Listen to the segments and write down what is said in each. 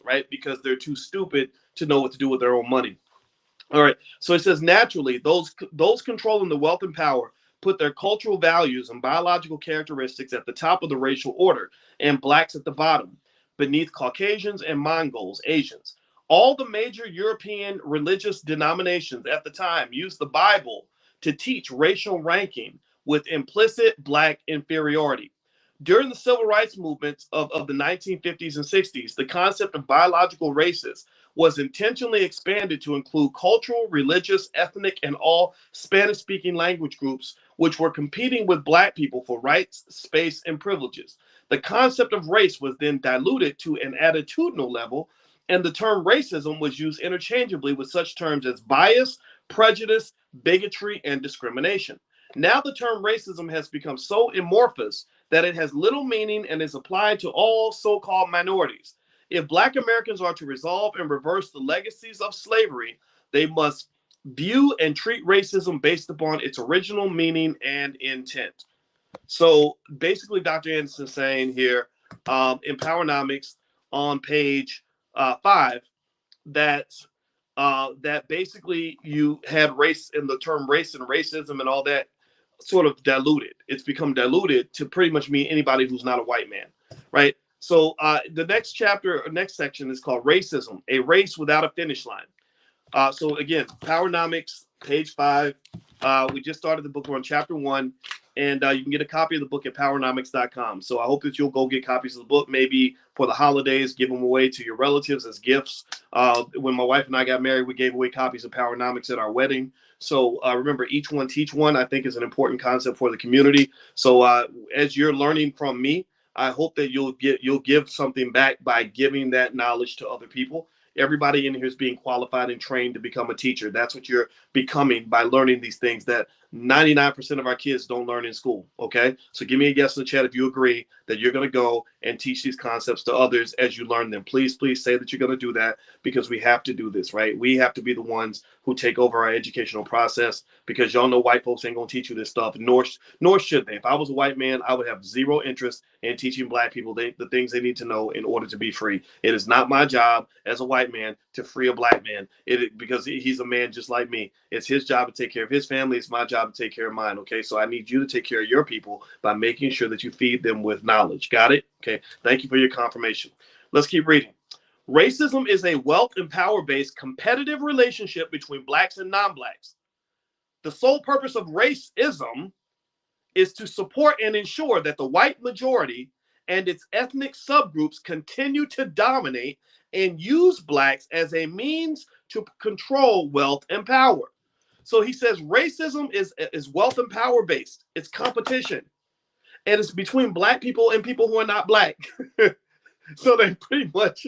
right? Because they're too stupid to know what to do with their own money. All right. So it says naturally, those controlling the wealth and power put their cultural values and biological characteristics at the top of the racial order, and blacks at the bottom, beneath Caucasians and Mongols, Asians. All the major European religious denominations at the time used the Bible to teach racial ranking with implicit black inferiority. During the civil rights movements of the 1950s and 60s, the concept of biological races was intentionally expanded to include cultural, religious, ethnic, and all Spanish speaking language groups which were competing with black people for rights, space, and privileges. The concept of race was then diluted to an attitudinal level, and the term racism was used interchangeably with such terms as bias, prejudice, bigotry, and discrimination. Now the term racism has become so amorphous that it has little meaning and is applied to all so called minorities. If Black Americans are to resolve and reverse the legacies of slavery, they must view and treat racism based upon its original meaning and intent. So basically, Dr. Anderson is saying here in Powernomics on page 5 that that basically you had race and the term race and racism and all that sort of diluted. It's become diluted to pretty much mean anybody who's not a white man, right? So the next chapter, or next section is called Racism, a Race Without a Finish Line. So again, Powernomics, page 5. We just started the book. We're on chapter 1, and you can get a copy of the book at powernomics.com. So I hope that you'll go get copies of the book, maybe for the holidays, give them away to your relatives as gifts. When my wife and I got married, we gave away copies of Powernomics at our wedding. So remember, each one teach one, I think, is an important concept for the community. So as you're learning from me, I hope that you'll give something back by giving that knowledge to other people. Everybody in here is being qualified and trained to become a teacher. That's what you're becoming by learning these things that 99% of our kids don't learn in school. Okay. So give me a yes in the chat if you agree that you're going to go and teach these concepts to others as you learn them. Please, please say that you're going to do that, because we have to do this, right? We have to be the ones who take over our educational process, because y'all know white folks ain't going to teach you this stuff, nor should they. If I was a white man, I would have zero interest in teaching black people the things they need to know in order to be free. It is not my job as a white man to free a black man, because he's a man just like me. It's his job to take care of his family. It's my job to take care of mine. Okay. So I need you to take care of your people by making sure that you feed them with knowledge. Got it? Okay. Thank you for your confirmation. Let's keep reading. Racism is a wealth and power based competitive relationship between blacks and non-blacks. The sole purpose of racism is to support and ensure that the white majority and its ethnic subgroups continue to dominate and use blacks as a means to control wealth and power. So he says racism is wealth and power based. It's competition. And it's between black people and people who are not black. So they pretty much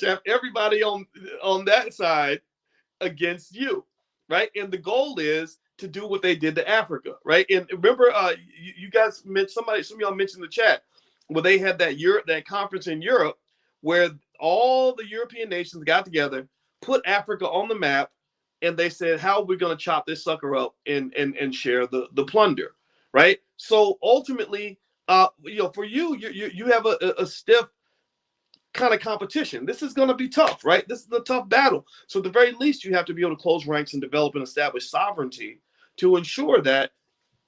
have everybody on that side against you, right? And the goal is to do what they did to Africa, right? And remember, you guys mentioned, some of y'all mentioned in the chat, where they had that conference in Europe, where all the European nations got together, put Africa on the map, and they said, how are we going to chop this sucker up and share the plunder, right? So ultimately, for you have a stiff kind of competition. This is going to be tough, right? This is a tough battle. So at the very least, you have to be able to close ranks and develop and establish sovereignty to ensure that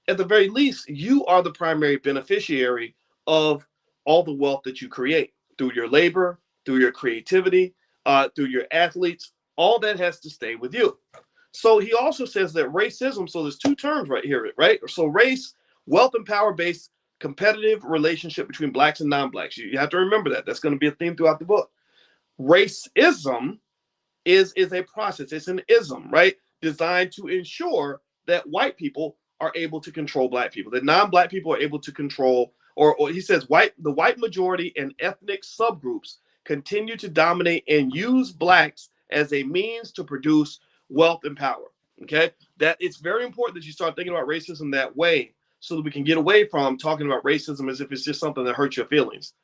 at the very least, you are the primary beneficiary of all the wealth that you create through your labor, through your creativity, through your athletes. All that has to stay with you. So he also says that racism, so there's two terms right here, right? So race, wealth and power based competitive relationship between blacks and non-blacks. You have to remember that. That's going to be a theme throughout the book. Racism is a process. It's an ism, right? Designed to ensure that white people are able to control black people, that non-black people are able to control, or he says the white majority and ethnic subgroups continue to dominate and use blacks as a means to produce wealth and power. Okay, that it's very important that you start thinking about racism that way, so that we can get away from talking about racism as if it's just something that hurts your feelings.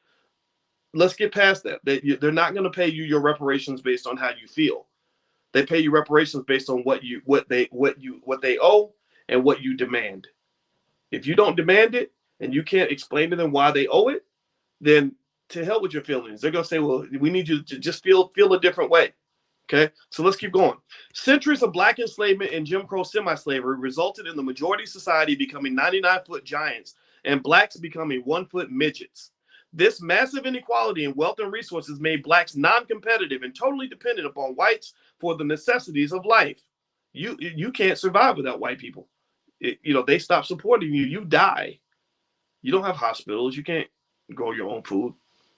Let's get past that. They're not going to pay you your reparations based on how you feel. They pay you reparations based on what they owe and what you demand. If you don't demand it and you can't explain to them why they owe it, then to hell with your feelings. They're going to say, well, we need you to just feel a different way. Okay, so let's keep going. Centuries of black enslavement and Jim Crow semi-slavery resulted in the majority society becoming 99-foot giants and blacks becoming 1-foot midgets. This massive inequality in wealth and resources made blacks non-competitive and totally dependent upon whites for the necessities of life. You can't survive without white people. They stop supporting you, you die. You don't have hospitals. You can't grow your own food.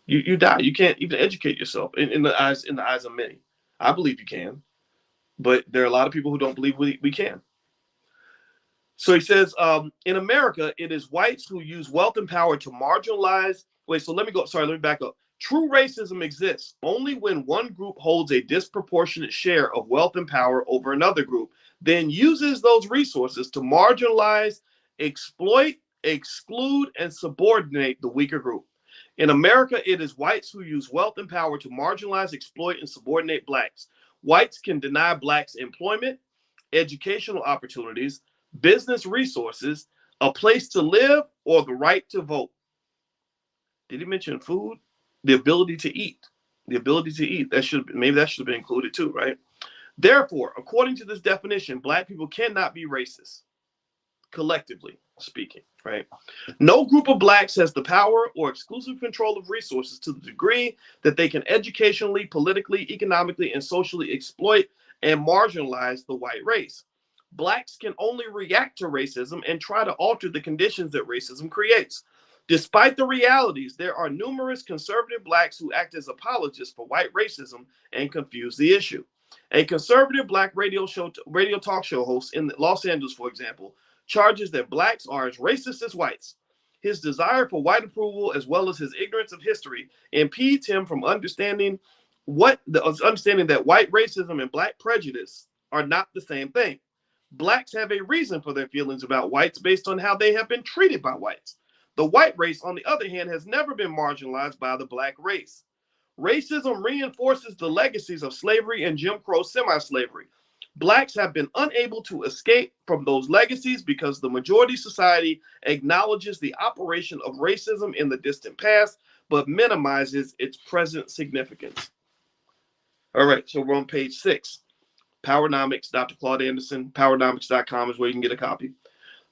You die. You can't even educate yourself in the eyes of many. I believe you can, but there are a lot of people who don't believe we can. So he says, in America, it is whites who use wealth and power to marginalize. Wait, so let me back up. True racism exists only when one group holds a disproportionate share of wealth and power over another group, then uses those resources to marginalize, exploit, exclude, and subordinate the weaker group. In America, it is whites who use wealth and power to marginalize, exploit, and subordinate blacks. Whites can deny blacks employment, educational opportunities, business resources, a place to live, or the right to vote. Did he mention food? The ability to eat. The ability to eat. That should have been included too, right? Therefore, according to this definition, black people cannot be racist, collectively speaking, right? No group of blacks has the power or exclusive control of resources to the degree that they can educationally, politically, economically, and socially exploit and marginalize the white race. Blacks can only react to racism and try to alter the conditions that racism creates. Despite the realities, there are numerous conservative blacks who act as apologists for white racism and confuse the issue. A conservative black radio talk show host in Los Angeles, for example, charges that blacks are as racist as whites. His desire for white approval, as well as his ignorance of history, impedes him from understanding that white racism and black prejudice are not the same thing. Blacks have a reason for their feelings about whites based on how they have been treated by whites. The white race, on the other hand, has never been marginalized by the black race. Racism reinforces the legacies of slavery and Jim Crow semi-slavery. Blacks have been unable to escape from those legacies because the majority society acknowledges the operation of racism in the distant past, but minimizes its present significance. All right, so we're on page 6. Powernomics, Dr. Claud Anderson, Powernomics.com is where you can get a copy.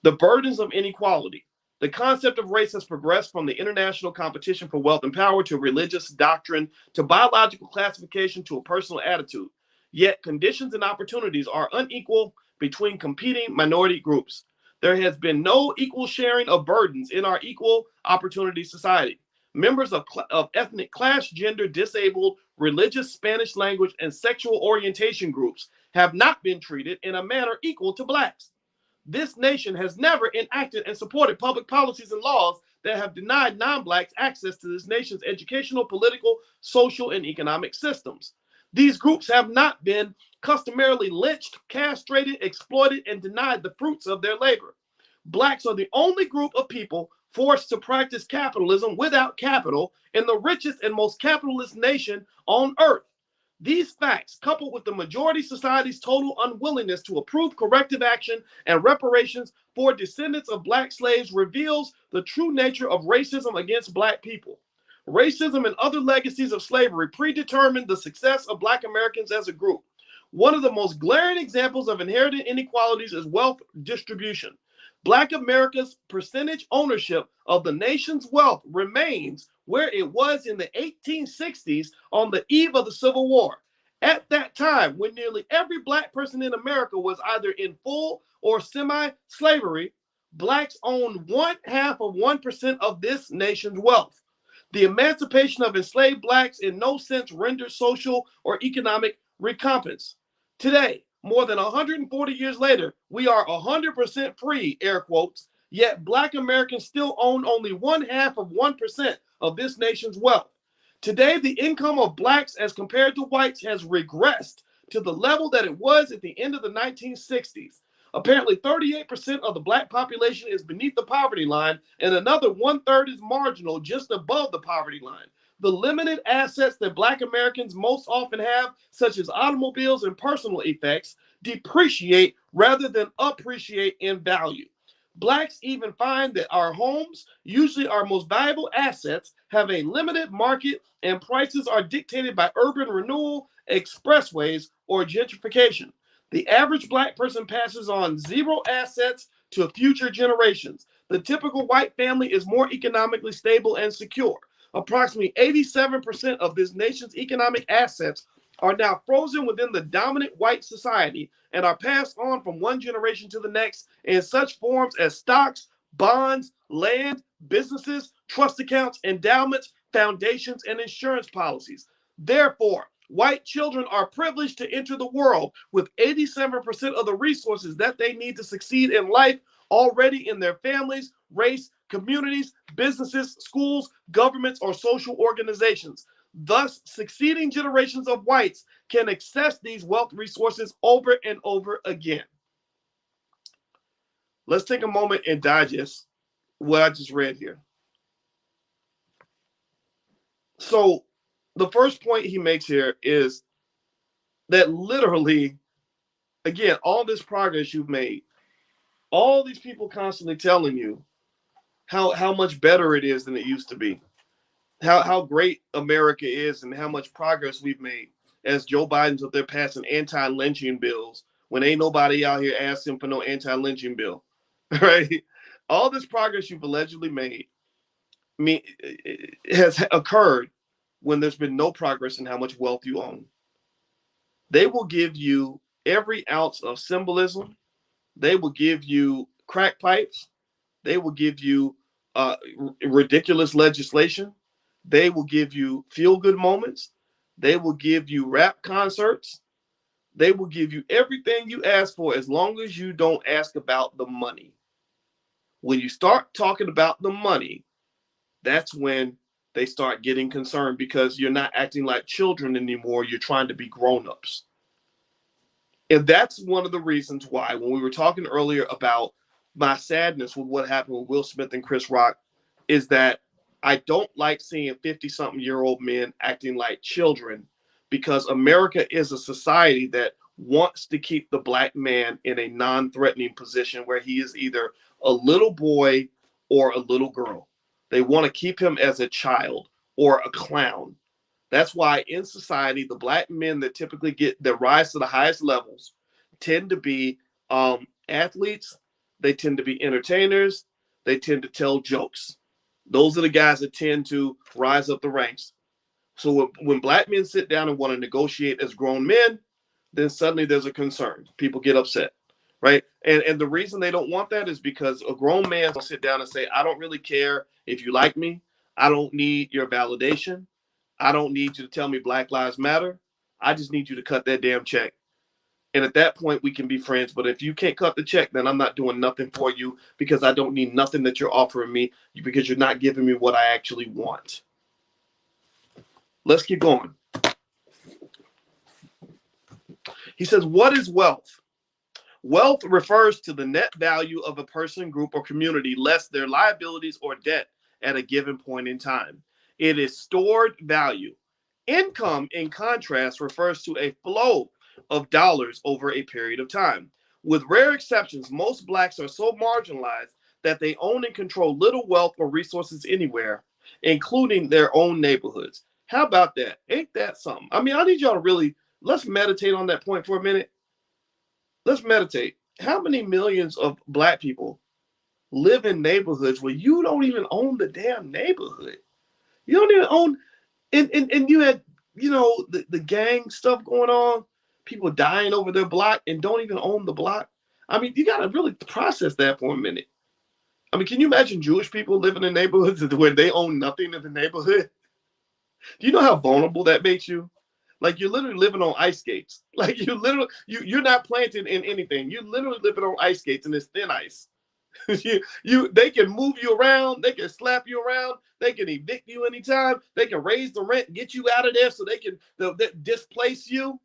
The burdens of inequality. The concept of race has progressed from the international competition for wealth and power to religious doctrine to biological classification to a personal attitude. Yet conditions and opportunities are unequal between competing minority groups. There has been no equal sharing of burdens in our equal opportunity society. Members of ethnic, class, gender, disabled, religious, Spanish language, and sexual orientation groups have not been treated in a manner equal to blacks. This nation has never enacted and supported public policies and laws that have denied non-blacks access to this nation's educational, political, social, and economic systems. These groups have not been customarily lynched, castrated, exploited, and denied the fruits of their labor. Blacks are the only group of people forced to practice capitalism without capital in the richest and most capitalist nation on earth. These facts, coupled with the majority society's total unwillingness to approve corrective action and reparations for descendants of black slaves, reveals the true nature of racism against black people. Racism and other legacies of slavery predetermined the success of black Americans as a group. One of the most glaring examples of inherited inequalities is wealth distribution. Black America's percentage ownership of the nation's wealth remains where it was in the 1860s on the eve of the Civil War. At that time, when nearly every black person in America was either in full or semi-slavery, blacks owned 0.5% of this nation's wealth. The emancipation of enslaved blacks in no sense rendered social or economic recompense. Today, more than 140 years later, we are 100% free, air quotes, yet black Americans still own only 0.5% of this nation's wealth. Today, the income of blacks as compared to whites has regressed to the level that it was at the end of the 1960s. Apparently, 38% of the black population is beneath the poverty line, and another 1/3 is marginal, just above the poverty line. The limited assets that black Americans most often have, such as automobiles and personal effects, depreciate rather than appreciate in value. Blacks even find that our homes, usually our most valuable assets, have a limited market and prices are dictated by urban renewal, expressways, or gentrification. The average black person passes on zero assets to future generations. The typical white family is more economically stable and secure. Approximately 87% of this nation's economic assets are now frozen within the dominant white society and are passed on from one generation to the next in such forms as stocks, bonds, land, businesses, trust accounts, endowments, foundations, and insurance policies. Therefore, white children are privileged to enter the world with 87% of the resources that they need to succeed in life already in their families, race, communities, businesses, schools, governments, or social organizations. Thus, succeeding generations of whites can access these wealth resources over and over again. Let's take a moment and digest what I just read here. So, the first point he makes here is that literally, again, all this progress you've made, all these people constantly telling you how much better it is than it used to be, how great America is, and how much progress we've made. As Joe Biden's up there passing anti-lynching bills when ain't nobody out here asking for no anti-lynching bill, right? All this progress you've allegedly made, has occurred when there's been no progress in how much wealth you own. They will give you every ounce of symbolism. They will give you crack pipes. They will give you ridiculous legislation. They will give you feel-good moments. They will give you rap concerts. They will give you everything you ask for as long as you don't ask about the money. When you start talking about the money, that's when they start getting concerned because you're not acting like children anymore. You're trying to be grown-ups. And that's one of the reasons why, when we were talking earlier about my sadness with what happened with Will Smith and Chris Rock, is that I don't like seeing 50-something-year-old men acting like children, because America is a society that wants to keep the black man in a non-threatening position where he is either a little boy or a little girl. They want to keep him as a child or a clown. That's why in society, the black men that typically rise to the highest levels tend to be athletes. They tend to be entertainers. They tend to tell jokes. Those are the guys that tend to rise up the ranks. So when black men sit down and want to negotiate as grown men, then suddenly there's a concern. People get upset, right? And the reason they don't want that is because a grown man will sit down and say, I don't really care if you like me. I don't need your validation. I don't need you to tell me Black Lives Matter. I just need you to cut that damn check. And at that point, we can be friends. But if you can't cut the check, then I'm not doing nothing for you, because I don't need nothing that you're offering me, because you're not giving me what I actually want. Let's keep going. He says, what is wealth? Wealth refers to the net value of a person, group, or community less their liabilities or debt at a given point in time. It is stored value. Income, in contrast, refers to a flow of dollars over a period of time. With rare exceptions, most blacks are so marginalized that they own and control little wealth or resources anywhere, including their own neighborhoods. How about that? Ain't that something? I mean, I need y'all to really, let's meditate on that point for a minute. Let's meditate. How many millions of black people live in neighborhoods where you don't even own the damn neighborhood? You don't even own, and you had, the gang stuff going on, people dying over their block and don't even own the block. I mean, you got to really process that for a minute. I mean, can you imagine Jewish people living in neighborhoods where they own nothing in the neighborhood? Do you know how vulnerable that makes you? Like, you're literally living on ice skates. Like, you're not planted in anything. You're literally living on ice skates, and it's thin ice. They can move you around, they can slap you around, they can evict you anytime, they can raise the rent, get you out of there so they can displace you.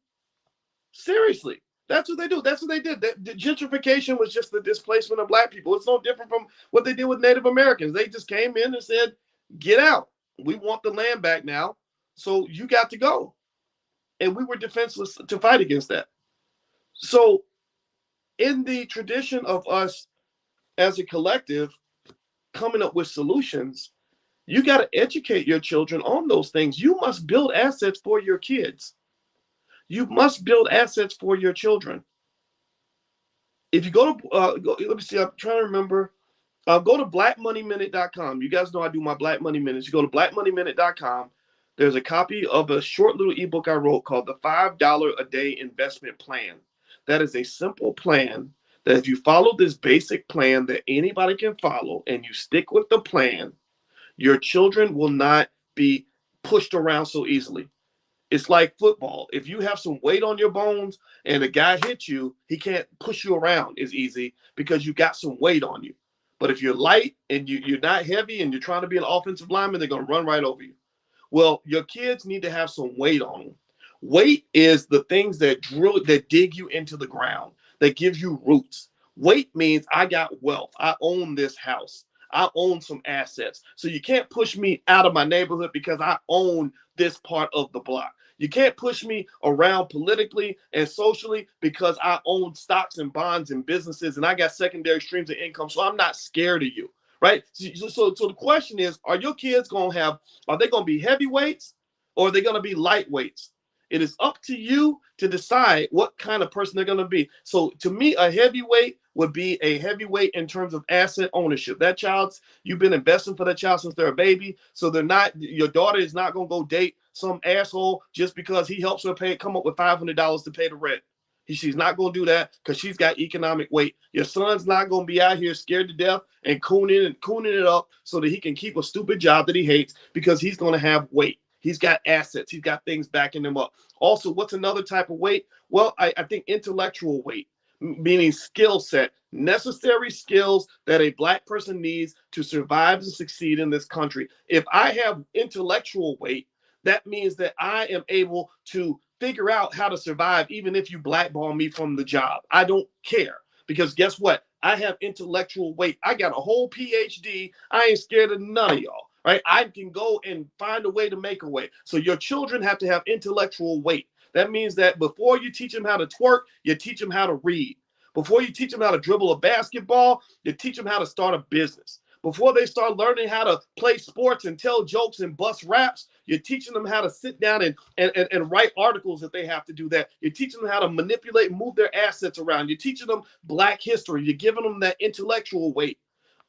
Seriously, that's what they do. That's what they did. The gentrification was just the displacement of black people. It's no different from what they did with Native Americans. They just came in and said, get out. We want the land back now, so you got to go. And we were defenseless to fight against that. So in the tradition of us as a collective coming up with solutions, you got to educate your children on those things. You must build assets for your kids. You must build assets for your children. If you let me see, I'm trying to remember. Go to blackmoneyminute.com. You guys know I do my Black Money Minutes. You go to blackmoneyminute.com. There's a copy of a short little ebook I wrote called the $5 a day investment plan. That is a simple plan that if you follow this basic plan that anybody can follow and you stick with the plan, your children will not be pushed around so easily. It's like football. If you have some weight on your bones and a guy hits you, he can't push you around as easy because you got some weight on you. But if you're light and you're not heavy and you're trying to be an offensive lineman, they're going to run right over you. Well, your kids need to have some weight on them. Weight is the things that dig you into the ground, that gives you roots. Weight means I got wealth. I own this house. I own some assets. So you can't push me out of my neighborhood because I own this part of the block. You can't push me around politically and socially because I own stocks and bonds and businesses and I got secondary streams of income. So I'm not scared of you, right? So the question is, are they going to be heavyweights or are they going to be lightweights? It is up to you to decide what kind of person they're going to be. So to me, a heavyweight would be a heavyweight in terms of asset ownership. You've been investing for that child since they're a baby. So your daughter is not going to go date some asshole just because he helps her come up with $500 to pay the rent. She's not going to do that because she's got economic weight. Your son's not going to be out here scared to death and cooning it up so that he can keep a stupid job that he hates because he's going to have weight. He's got assets. He's got things backing him up. Also, what's another type of weight? Well, I think intellectual weight, meaning skill set, necessary skills that a Black person needs to survive and succeed in this country. If I have intellectual weight, that means that I am able to figure out how to survive even if you blackball me from the job. I don't care because guess what? I have intellectual weight. I got a whole PhD. I ain't scared of none of y'all. Right? I can go and find a way to make a way. So your children have to have intellectual weight. That means that before you teach them how to twerk, you teach them how to read. Before you teach them how to dribble a basketball, you teach them how to start a business. Before they start learning how to play sports and tell jokes and bust raps, you're teaching them how to sit down and write articles if they have to do that. You're teaching them how to manipulate and move their assets around. You're teaching them Black history. You're giving them that intellectual weight.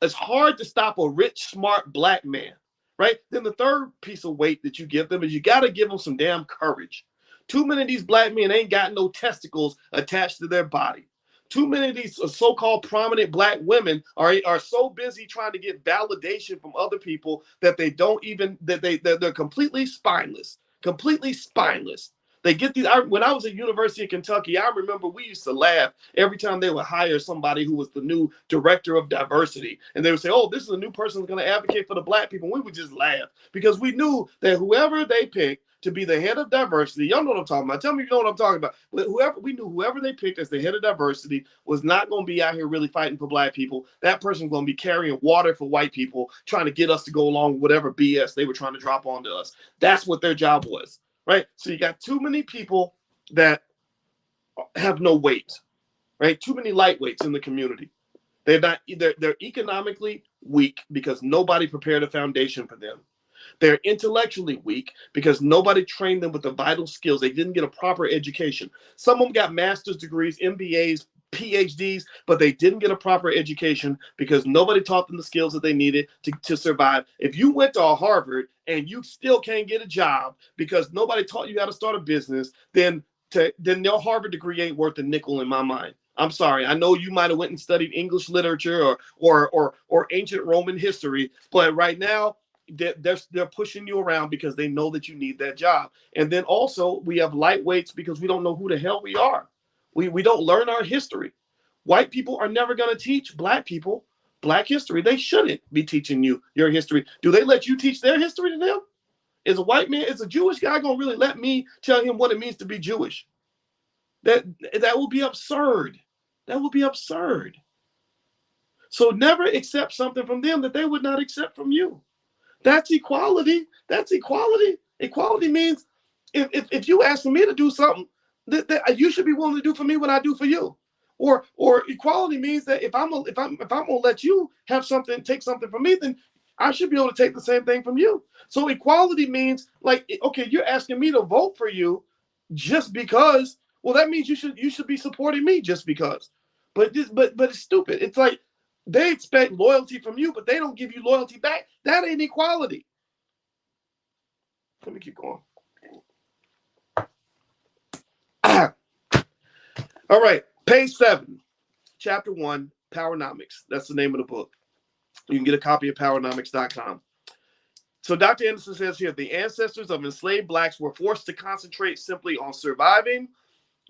It's hard to stop a rich, smart Black man. Right? Then the third piece of weight that you give them is you got to give them some damn courage. Too many of these Black men ain't got no testicles attached to their body. Too many of these so-called prominent Black women are so busy trying to get validation from other people that they're completely spineless. Completely spineless. They get these. When I was at University of Kentucky, I remember we used to laugh every time they would hire somebody who was the new director of diversity. And they would say, oh, this is a new person who's going to advocate for the Black people. And we would just laugh because we knew that whoever they picked to be the head of diversity, y'all know what I'm talking about. Tell me if you know what I'm talking about. Whoever they picked as the head of diversity was not going to be out here really fighting for Black people. That person's going to be carrying water for white people, trying to get us to go along with whatever BS they were trying to drop onto us. That's what their job was. Right? So you got too many people that have no weight, right? Too many lightweights in the community. They're economically weak because nobody prepared a foundation for them. They're intellectually weak because nobody trained them with the vital skills. They didn't get a proper education. Some of them got master's degrees, MBAs, PhDs, but they didn't get a proper education because nobody taught them the skills that they needed to survive. If you went to Harvard and you still can't get a job because nobody taught you how to start a business, then your Harvard degree ain't worth a nickel in my mind. I'm sorry. I know you might have went and studied English literature or ancient Roman history, but right now they're pushing you around because they know that you need that job. And then also we have lightweights because we don't know who the hell we are. We don't learn our history. White people are never going to teach Black people Black history. They shouldn't be teaching you your history. Do they let you teach their history to them? Is a Jewish guy going to really let me tell him what it means to be Jewish? That would be absurd. That would be absurd. So never accept something from them that they would not accept from you. That's equality. That's equality. Equality means if you ask for me to do something, that you should be willing to do for me what I do for you. Or equality means that if I'm gonna let you have something, take something from me, then I should be able to take the same thing from you. So equality means like, okay, you're asking me to vote for you just because. Well, that means you should be supporting me just because. But it's stupid. It's like they expect loyalty from you, but they don't give you loyalty back. That ain't equality. Let me keep going. All right, page 7, chapter 1, Powernomics. That's the name of the book. You can get a copy at powernomics.com. So Dr. Anderson says here, the ancestors of enslaved blacks were forced to concentrate simply on surviving,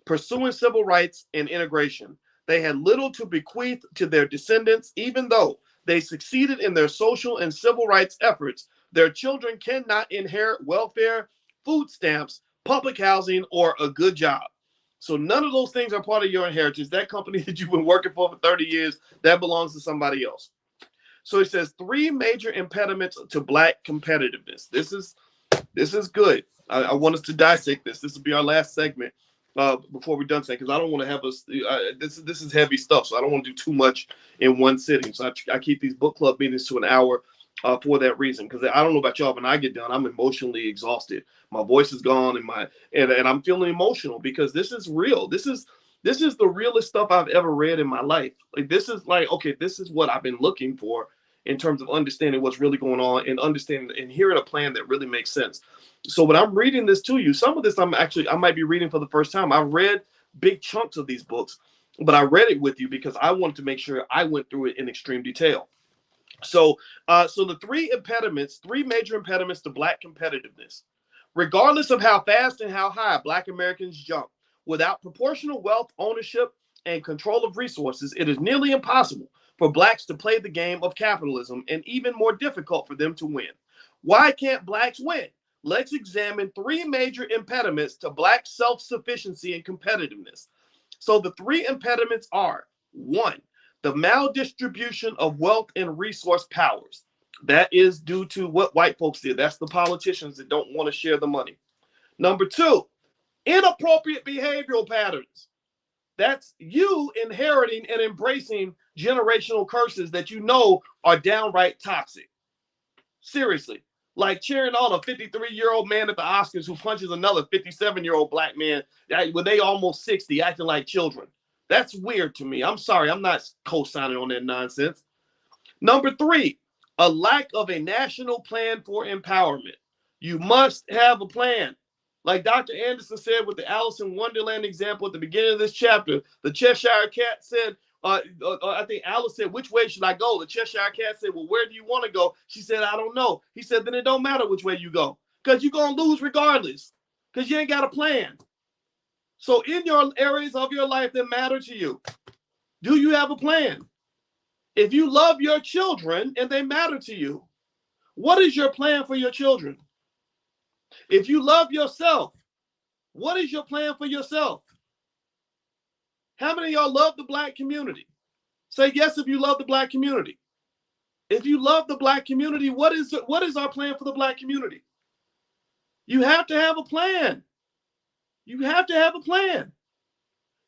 pursuing civil rights, and integration. They had little to bequeath to their descendants, even though they succeeded in their social and civil rights efforts. Their children cannot inherit welfare, food stamps, public housing, or a good job. So none of those things are part of your inheritance. That company that you've been working for 30 years, that belongs to somebody else. So he says 3 major impediments to black competitiveness. This is good. I want us to dissect this. This will be our last segment before we're done saying, because I don't want to have us. This is heavy stuff, so I don't want to do too much in one sitting. So I keep these book club meetings to an hour for that reason. Because I don't know about y'all, when I get done, I'm emotionally exhausted. My voice is gone, and I'm feeling emotional because this is real. This is the realest stuff I've ever read in my life. Like this is like, okay, this is what I've been looking for in terms of understanding what's really going on and understanding and hearing a plan that really makes sense. So when I'm reading this to you, some of this I might be reading for the first time. I've read big chunks of these books, but I read it with you because I wanted to make sure I went through it in extreme detail. So the 3 major impediments to black competitiveness. Regardless of how fast and how high black Americans jump, without proportional wealth, ownership, and control of resources, it is nearly impossible for blacks to play the game of capitalism, and even more difficult for them to win. Why can't blacks win? Let's examine 3 major impediments to black self-sufficiency and competitiveness. So the 3 impediments are: 1, the maldistribution of wealth and resource powers. That is due to what white folks did. That's the politicians that don't want to share the money. Number 2, inappropriate behavioral patterns. That's you inheriting and embracing generational curses that you know are downright toxic. Seriously. Like cheering on a 53-year-old man at the Oscars who punches another 57-year-old black man when they almost 60, acting like children. That's weird to me. I'm sorry. I'm not co-signing on that nonsense. Number 3, a lack of a national plan for empowerment. You must have a plan. Like Dr. Anderson said with the Alice in Wonderland example at the beginning of this chapter, the Cheshire Cat said, I think Alice said, which way should I go? The Cheshire Cat said, well, where do you want to go? She said, I don't know. He said, then it don't matter which way you go, because you're going to lose regardless, because you ain't got a plan. So in your areas of your life that matter to you, do you have a plan? If you love your children and they matter to you, what is your plan for your children? If you love yourself, what is your plan for yourself? How many of y'all love the black community? Say yes if you love the black community. If you love the black community, what is our plan for the black community? You have to have a plan. You have to have a plan.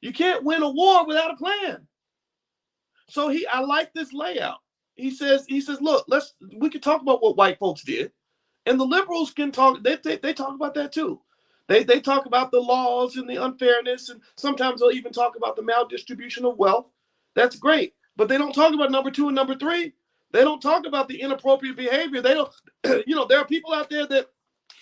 You can't win a war without a plan. So I like this layout. He says, look, we can talk about what white folks did, and the liberals can talk. They talk about that too. They talk about the laws and the unfairness, and sometimes they'll even talk about the maldistribution of wealth. That's great, but they don't talk about number 2 and number 3. They don't talk about the inappropriate behavior. They don't. There are people out there that,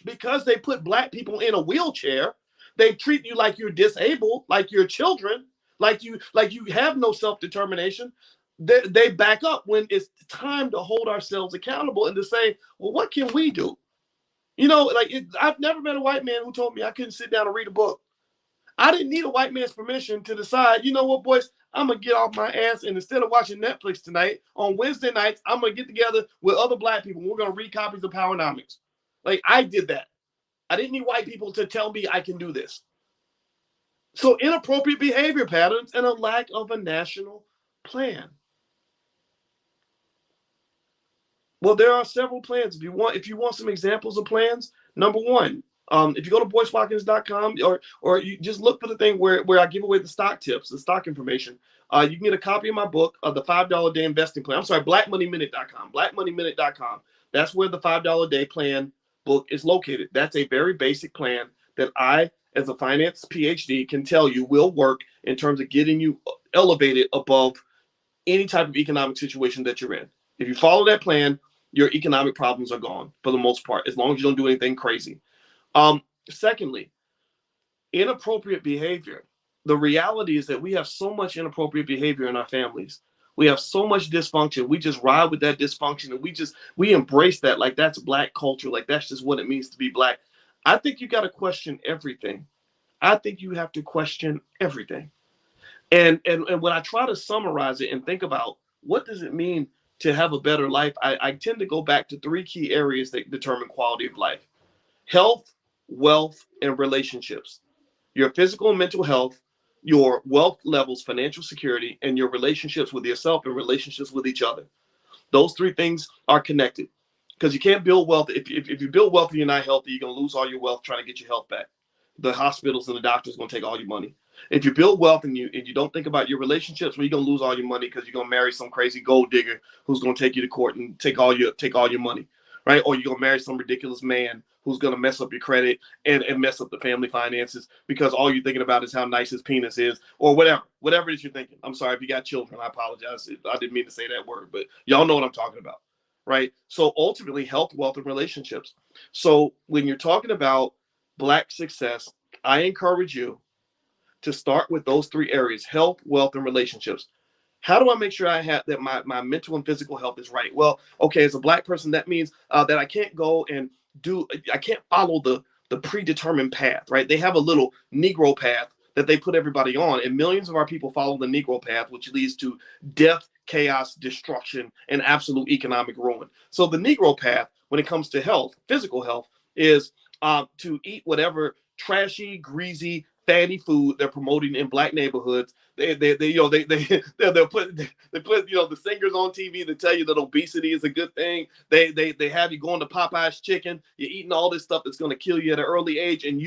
because they put black people in a wheelchair, they treat you like you're disabled, like you're children, like you have no self-determination. They back up when it's time to hold ourselves accountable and to say, well, what can we do? I've never met a white man who told me I couldn't sit down and read a book. I didn't need a white man's permission to decide, you know what, boys, I'm going to get off my ass, and instead of watching Netflix tonight, on Wednesday nights, I'm going to get together with other black people. We're going to read copies of Powernomics. Like, I did that. I didn't need white people to tell me I can do this. So inappropriate behavior patterns and a lack of a national plan. Well, there are several plans. If you want some examples of plans, number 1, If you go to boycewatkins.com, or you just look for the thing where I give away the stock tips, the stock information, you can get a copy of my book, the $5 a day investing plan. I'm sorry, blackmoneyminute.com. Blackmoneyminute.com. That's where the $5 a day plan book is located. That's a very basic plan that I, as a finance PhD, can tell you will work in terms of getting you elevated above any type of economic situation that you're in. If you follow that plan, your economic problems are gone for the most part, as long as you don't do anything crazy. Secondly, inappropriate behavior. The reality is that we have so much inappropriate behavior in our families. We have so much dysfunction. We just ride with that dysfunction, and we embrace that like that's Black culture, like that's just what it means to be Black. I think you got to question everything. I think you have to question everything. And when I try to summarize it and think about what does it mean to have a better life, I tend to go back to three key areas that determine quality of life: health, wealth, and relationships. Your physical and mental health, your wealth levels, financial security, and your relationships with yourself and relationships with each other. Those three things are connected, because you can't build wealth. If you build wealth and you're not healthy, you're going to lose all your wealth trying to get your health back. The hospitals and the doctors are going to take all your money. If you build wealth and you don't think about your relationships, well, you're going to lose all your money because you're going to marry some crazy gold digger who's going to take you to court and take all your money, right? Or you're going to marry some ridiculous man who's going to mess up your credit and mess up the family finances because all you're thinking about is how nice his penis is, or whatever it is you're thinking. I'm sorry if you got children. I apologize. I didn't mean to say that word, but y'all know what I'm talking about, right? So ultimately, health, wealth, and relationships. So when you're talking about Black success, I encourage you to start with those three areas: health, wealth, and relationships. How do I make sure I have that my mental and physical health is right? Well, okay, as a Black person, that means that I can't go and I can't follow the predetermined path, right? They have a little Negro path that they put everybody on, and millions of our people follow the Negro path, which leads to death, chaos, destruction, and absolute economic ruin. So the Negro path, when it comes to health, physical health, is to eat whatever trashy, greasy, fatty food they're promoting in Black neighborhoods. They'll put the singers on TV to tell you that obesity is a good thing. They have you going to Popeye's chicken. You're eating all this stuff that's going to kill you at an early age, and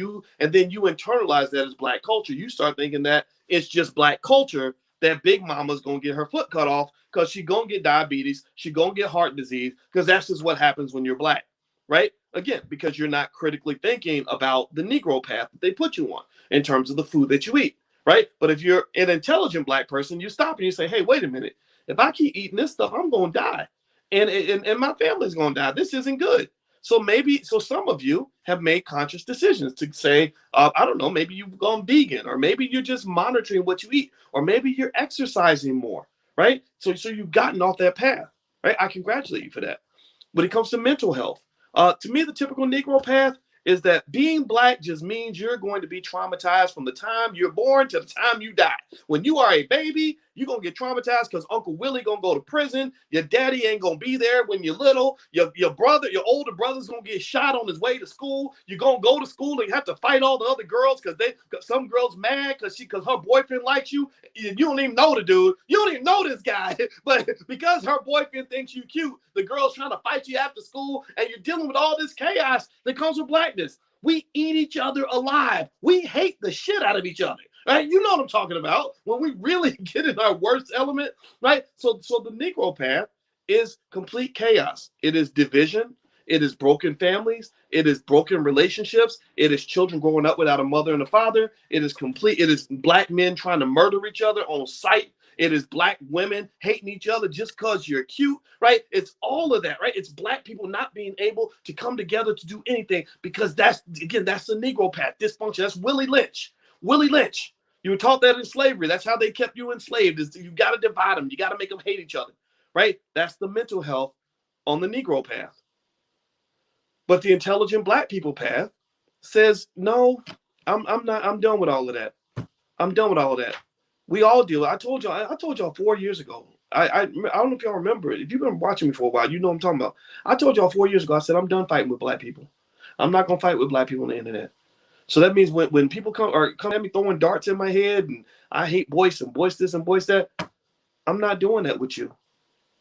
then you internalize that as Black culture. You start thinking that it's just Black culture, that Big Mama's gonna get her foot cut off because she's gonna get diabetes, she's gonna get heart disease, because that's just what happens when you're Black, right? Again, because you're not critically thinking about the Negro path that they put you on in terms of the food that you eat, right? But if you're an intelligent Black person, you stop and you say, hey, wait a minute. If I keep eating this stuff, I'm going to die. And my family's going to die. This isn't good. So some of you have made conscious decisions to say, I don't know, maybe you've gone vegan, or maybe you're just monitoring what you eat, or maybe you're exercising more, right? So you've gotten off that path, right? I congratulate you for that. When it comes to mental health, to me, the typical Negro path is that being Black just means you're going to be traumatized from the time you're born to the time you die. When you are a baby, you're going to get traumatized because Uncle Willie going to go to prison. Your daddy ain't going to be there when you're little. Your older brother's going to get shot on his way to school. You're going to go to school and you have to fight all the other girls because some girl's mad because her boyfriend likes you. You don't even know the dude. You don't even know this guy. But because her boyfriend thinks you cute, the girl's trying to fight you after school, and you're dealing with all this chaos that comes with Blackness. We eat each other alive. We hate the shit out of each other, right? You know what I'm talking about when we really get in our worst element, right? So the Negro path is complete chaos. It is division. It is broken families. It is broken relationships. It is children growing up without a mother and a father. It is Black men trying to murder each other on sight. It is Black women hating each other just because you're cute, right? It's all of that, right? It's Black people not being able to come together to do anything because that's the Negro path, dysfunction. That's Willie Lynch. Willie Lynch. You were taught that in slavery. That's how they kept you enslaved. Is you got to divide them. You got to make them hate each other, right? That's the mental health on the Negro path. But the intelligent Black people path says, no, I'm not. I'm done with all of that. I'm done with all of that. We all deal. I told y'all 4 years ago. I don't know if y'all remember it. If you've been watching me for a while, you know what I'm talking about. I told y'all 4 years ago. I said I'm done fighting with Black people. I'm not gonna fight with Black people on the internet. So that means when people come at me throwing darts in my head and I hate Boyce and Boyce this and Boyce that, I'm not doing that with you.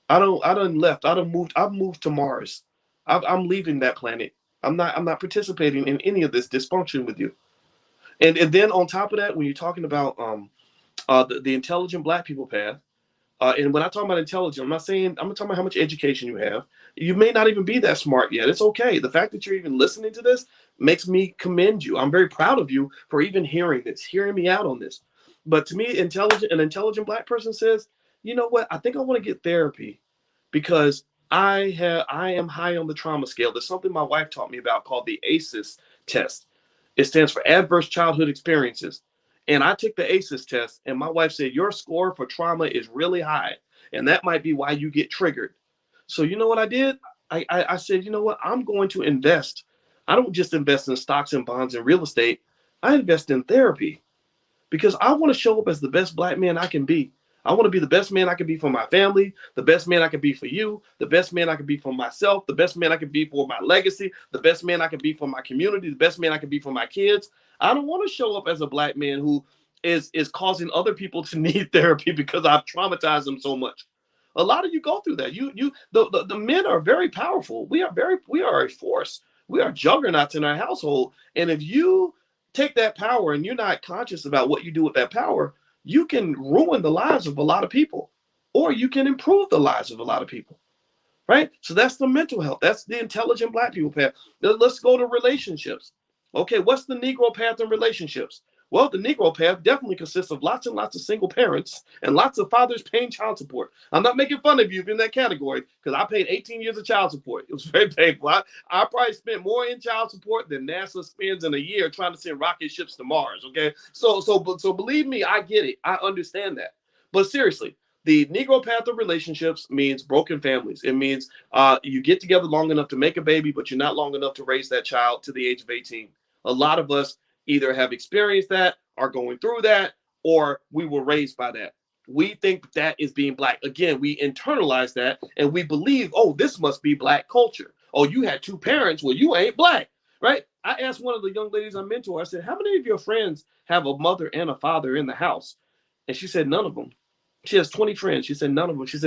I done left. I've moved to Mars. I'm leaving that planet. I'm not participating in any of this dysfunction with you. And then on top of that, when you're talking about the intelligent black people path, and when I talk about intelligent, I'm not talking about how much education you have. You may not even be that smart yet. It's okay. The fact that you're even listening to this makes me commend you. I'm very proud of you for even hearing this, hearing me out on this. But to me, an intelligent black person says, you know what? I think I want to get therapy because I am high on the trauma scale. There's something my wife taught me about called the ACEs test. It stands for Adverse Childhood Experiences. And I took the ACEs test, and my wife said, your score for trauma is really high. And that might be why you get triggered. So, you know what I did? I said, you know what? I'm going to invest. I don't just invest in stocks and bonds and real estate, I invest in therapy because I want to show up as the best black man I can be. I want to be the best man I can be for my family, the best man I can be for you, the best man I can be for myself, the best man I can be for my legacy, the best man I can be for my community, the best man I can be for my kids. I don't want to show up as a black man who is causing other people to need therapy because I've traumatized them so much. A lot of you go through that. The men are very powerful. We are a force. We are juggernauts in our household. And if you take that power and you're not conscious about what you do with that power, you can ruin the lives of a lot of people, or you can improve the lives of a lot of people, right? So that's the mental health. That's the intelligent black people path. Now let's go to relationships. Okay, what's the Negro path in relationships? Well, the Negro path definitely consists of lots and lots of single parents and lots of fathers paying child support. I'm not making fun of you in that category because I paid 18 years of child support. It was very painful. I probably spent more in child support than NASA spends in a year trying to send rocket ships to Mars. Okay, so believe me, I get it. I understand that. But seriously, the Negro path of relationships means broken families. It means you get together long enough to make a baby, but you're not long enough to raise that child to the age of 18. A lot of us either have experienced that, are going through that, or we were raised by that. We think that is being black. Again, we internalize that and we believe, oh, this must be black culture. Oh, you had two parents. Well, you ain't black, right? I asked one of the young ladies I mentor, I said, how many of your friends have a mother and a father in the house? And she said, none of them. She has 20 friends. She said, none of them. She's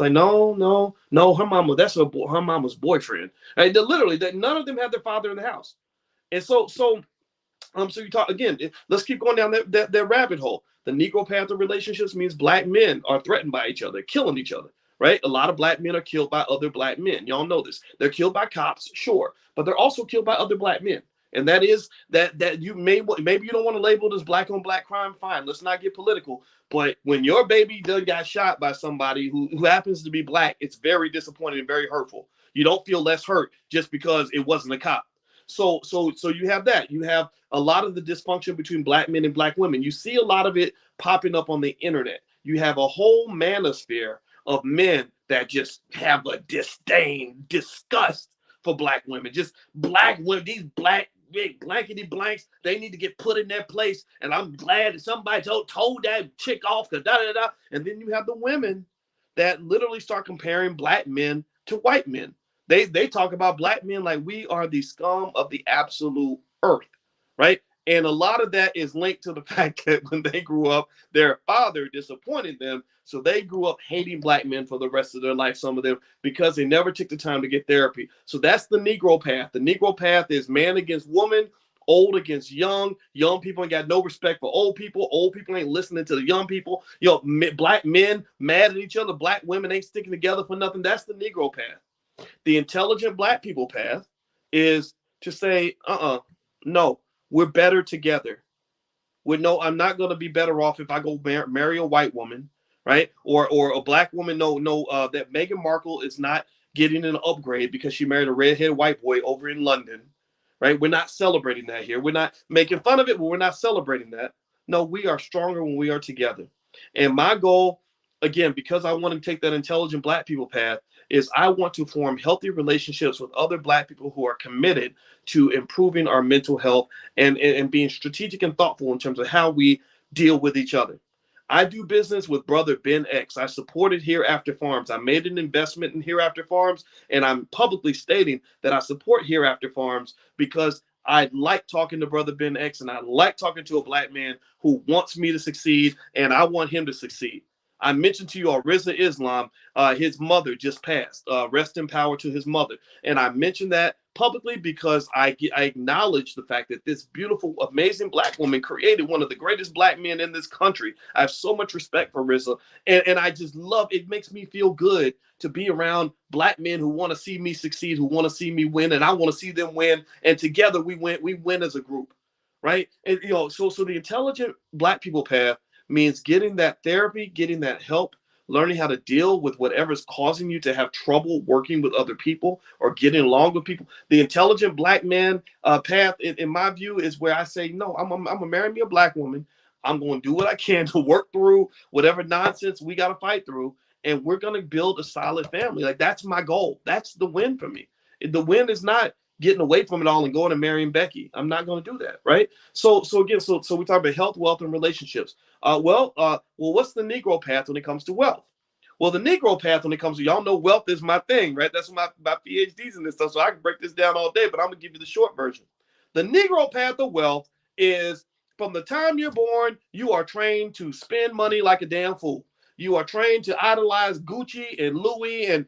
like, no, her mama, that's her mama's boyfriend. Right? Literally, that none of them have their father in the house. And so you talk again. Let's keep going down that rabbit hole. The Negro path of relationships means black men are threatened by each other, killing each other. Right? A lot of black men are killed by other black men. Y'all know this. They're killed by cops, sure, but they're also killed by other black men. And that is that you maybe you don't want to label this black on black crime. Fine, let's not get political. But when your baby got shot by somebody who happens to be black, it's very disappointing and very hurtful. You don't feel less hurt just because it wasn't a cop. So you have that. You have a lot of the dysfunction between black men and black women. You see a lot of it popping up on the internet. You have a whole manosphere of men that just have a disdain, disgust for black women. Just black women, these black big blankety blanks, they need to get put in their place. And I'm glad that somebody told that chick off, da da da. And then you have the women that literally start comparing black men to white men. They talk about black men like we are the scum of the absolute earth, right? And a lot of that is linked to the fact that when they grew up, their father disappointed them. So they grew up hating black men for the rest of their life, some of them, because they never took the time to get therapy. So that's the Negro path. The Negro path is man against woman, old against young. Young people ain't got no respect for old people. Old people ain't listening to the young people. Black men mad at each other. Black women ain't sticking together for nothing. That's the Negro path. The intelligent black people path is to say, no, we're better together. I'm not going to be better off if I go marry a white woman, right? Or a black woman. That Meghan Markle is not getting an upgrade because she married a redhead white boy over in London, right? We're not celebrating that here. We're not making fun of it, but we're not celebrating that. No, we are stronger when we are together. And my goal, again, because I want to take that intelligent black people path, is I want to form healthy relationships with other black people who are committed to improving our mental health and being strategic and thoughtful in terms of how we deal with each other. I do business with brother Ben X. I supported Hereafter Farms. I made an investment in Hereafter Farms, and I'm publicly stating that I support Hereafter Farms because I like talking to brother Ben X, and I like talking to a black man who wants me to succeed, and I want him to succeed. I mentioned to you Riza Islam, his mother just passed. Rest in power to his mother. And I mentioned that publicly because I acknowledge the fact that this beautiful, amazing black woman created one of the greatest black men in this country. I have so much respect for Riza. And I just love it. Makes me feel good to be around black men who want to see me succeed, who want to see me win, and I want to see them win. And together we win as a group. Right. And so the intelligent black people path means getting that therapy, getting that help, learning how to deal with whatever's causing you to have trouble working with other people or getting along with people. The intelligent black man path, in my view, is where I say, no, I'm going to marry me a black woman. I'm going to do what I can to work through whatever nonsense we got to fight through. And we're going to build a solid family. Like, that's my goal. That's the win for me. The win is not getting away from it all and going and marrying Becky. I'm not going to do that, right? So we talk about health, wealth, and relationships. Well, what's the Negro path when it comes to wealth? Well, the Negro path when it comes to, y'all know wealth is my thing, right? That's my PhDs in this stuff, so I can break this down all day, but I'm going to give you the short version. The Negro path of wealth is from the time you're born, you are trained to spend money like a damn fool. You are trained to idolize Gucci and Louis and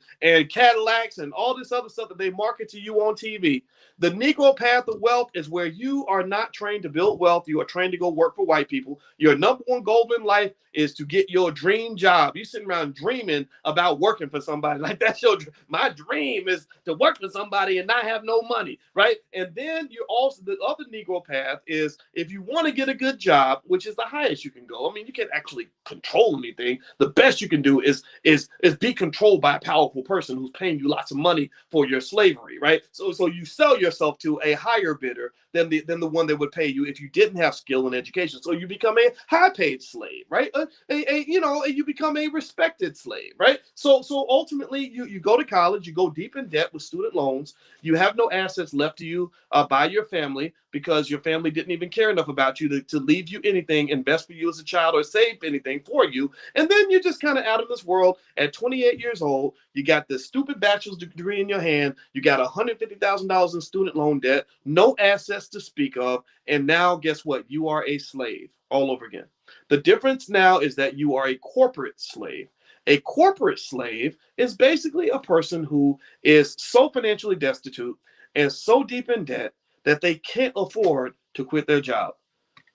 Cadillacs and all this other stuff that they market to you on TV. The Negro path of wealth is where you are not trained to build wealth. You are trained to go work for white people. Your number one goal in life is to get your dream job. You sitting around dreaming about working for somebody. Like, that's my dream is to work for somebody and not have no money, right? And then you also, the other Negro path is if you want to get a good job, which is the highest you can go. I mean, you can't actually control anything. The best you can do is be controlled by a powerful person who's paying you lots of money for your slavery, right? So you sell yourself to a higher bidder than the one that would pay you if you didn't have skill and education. So you become a high paid slave, right? You become a respected slave, right? So ultimately you go to college, you go deep in debt with student loans, you have no assets left to you by your family because your family didn't even care enough about you to leave you anything, invest for you as a child, or save anything for you. And then you're just kind of out of this world at 28 years old. You got this stupid bachelor's degree in your hand. You got $150,000 in student loan debt, no assets to speak of. And now guess what? You are a slave all over again. The difference now is that you are a corporate slave. A corporate slave is basically a person who is so financially destitute and so deep in debt that they can't afford to quit their job.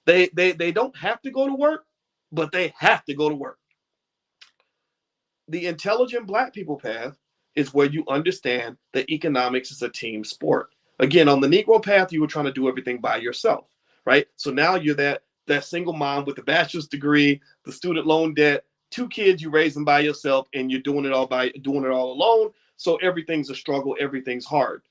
They don't have to go to work, but they have to go to work. The intelligent black people path is where you understand that economics is a team sport. Again, on the Negro path, you were trying to do everything by yourself, right? So now you're that single mom with the bachelor's degree, the student loan debt, 2 kids you raising by yourself, and you're doing it all alone. So everything's a struggle, everything's hard.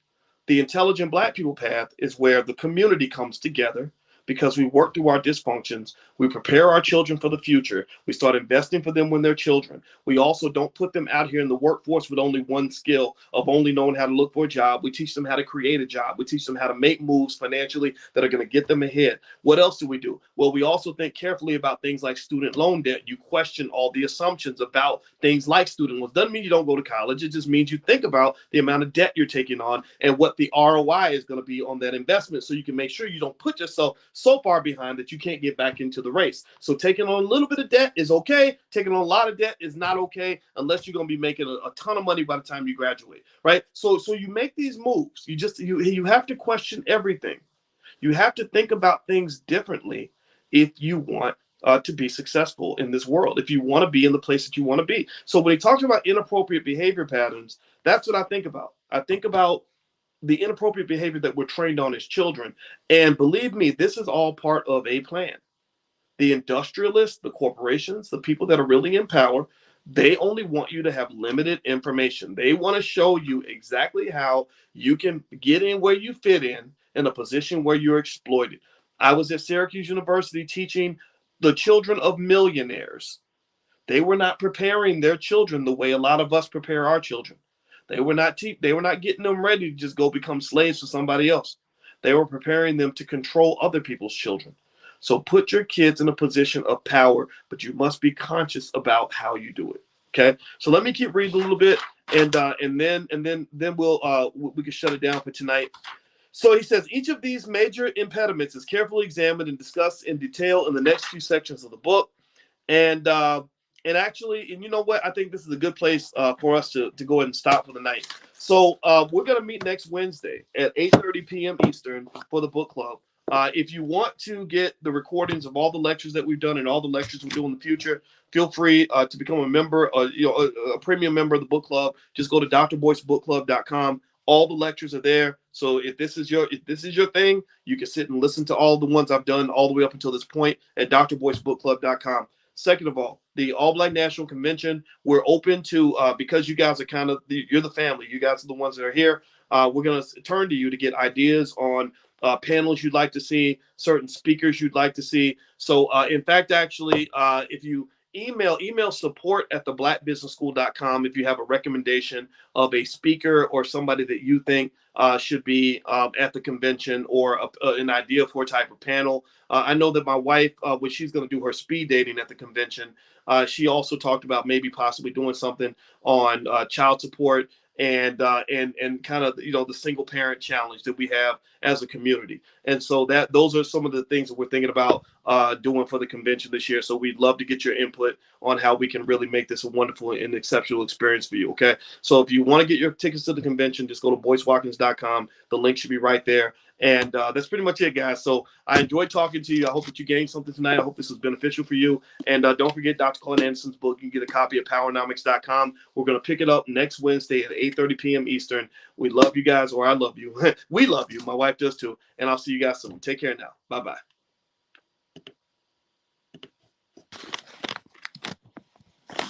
The intelligent black people path is where the community comes together because we work through our dysfunctions. We prepare our children for the future. We start investing for them when they're children. We also don't put them out here in the workforce with only one skill of only knowing how to look for a job. We teach them how to create a job. We teach them how to make moves financially that are going to get them ahead. What else do we do? Well, we also think carefully about things like student loan debt. You question all the assumptions about things like student loans. Doesn't mean you don't go to college. It just means you think about the amount of debt you're taking on and what the ROI is going to be on that investment so you can make sure you don't put yourself so far behind that you can't get back into the race. So taking on a little bit of debt is okay. Taking on a lot of debt is not okay unless you're going to be making a ton of money by the time you graduate, right? So you make these moves. You have to question everything. You have to think about things differently if you want to be successful in this world, if you want to be in the place that you want to be. So when he talks about inappropriate behavior patterns, that's what I think about. I think about the inappropriate behavior that we're trained on as children. And believe me, this is all part of a plan. The industrialists, the corporations, the people that are really in power, they only want you to have limited information. They want to show you exactly how you can get in where you fit in a position where you're exploited. I was at Syracuse University teaching the children of millionaires. They were not preparing their children the way a lot of us prepare our children. They were not getting them ready to just go become slaves for somebody else. They were preparing them to control other people's children. So put your kids in a position of power, but you must be conscious about how you do it. Okay. So let me keep reading a little bit, and then we can shut it down for tonight. So he says each of these major impediments is carefully examined and discussed in detail in the next few sections of the book. And And actually, and you know what? I think this is a good place for us to go ahead and stop for the night. So we're going to meet next Wednesday at 8:30 p.m. Eastern for the book club. If you want to get the recordings of all the lectures that we've done and all the lectures we do in the future, feel free to become a member, a premium member of the book club. Just go to drboycebookclub.com. All the lectures are there. So if this is your thing, you can sit and listen to all the ones I've done all the way up until this point at drboycebookclub.com. Second of all, the All Black National Convention, we're open to, because you guys are you're the family. You guys are the ones that are here. We're going to turn to you to get ideas on panels you'd like to see, certain speakers you'd like to see. So, in fact, actually, if you email support at theblackbusinessschool.com if you have a recommendation of a speaker or somebody that you think should be at the convention, or an idea for a type of panel. I know that my wife, when she's going to do her speed dating at the convention, she also talked about maybe possibly doing something on child support and kind of the single parent challenge that we have as a community. And so those are some of the things that we're thinking about doing for the convention this year. So we'd love to get your input on how we can really make this a wonderful and exceptional experience for you. Okay, so if you want to get your tickets to the convention, just go to boycewatkins.com. The link should be right there. And that's pretty much it, guys. So I enjoyed talking to you. I hope that you gained something tonight. I hope this was beneficial for you. And don't forget Dr. Claud Anderson's book. You can get a copy at Powernomics.com. We're going to pick it up next Wednesday at 8:30 p.m. Eastern. We love you guys, or I love you. We love you. My wife does too. And I'll see you guys soon. Take care now. Bye-bye.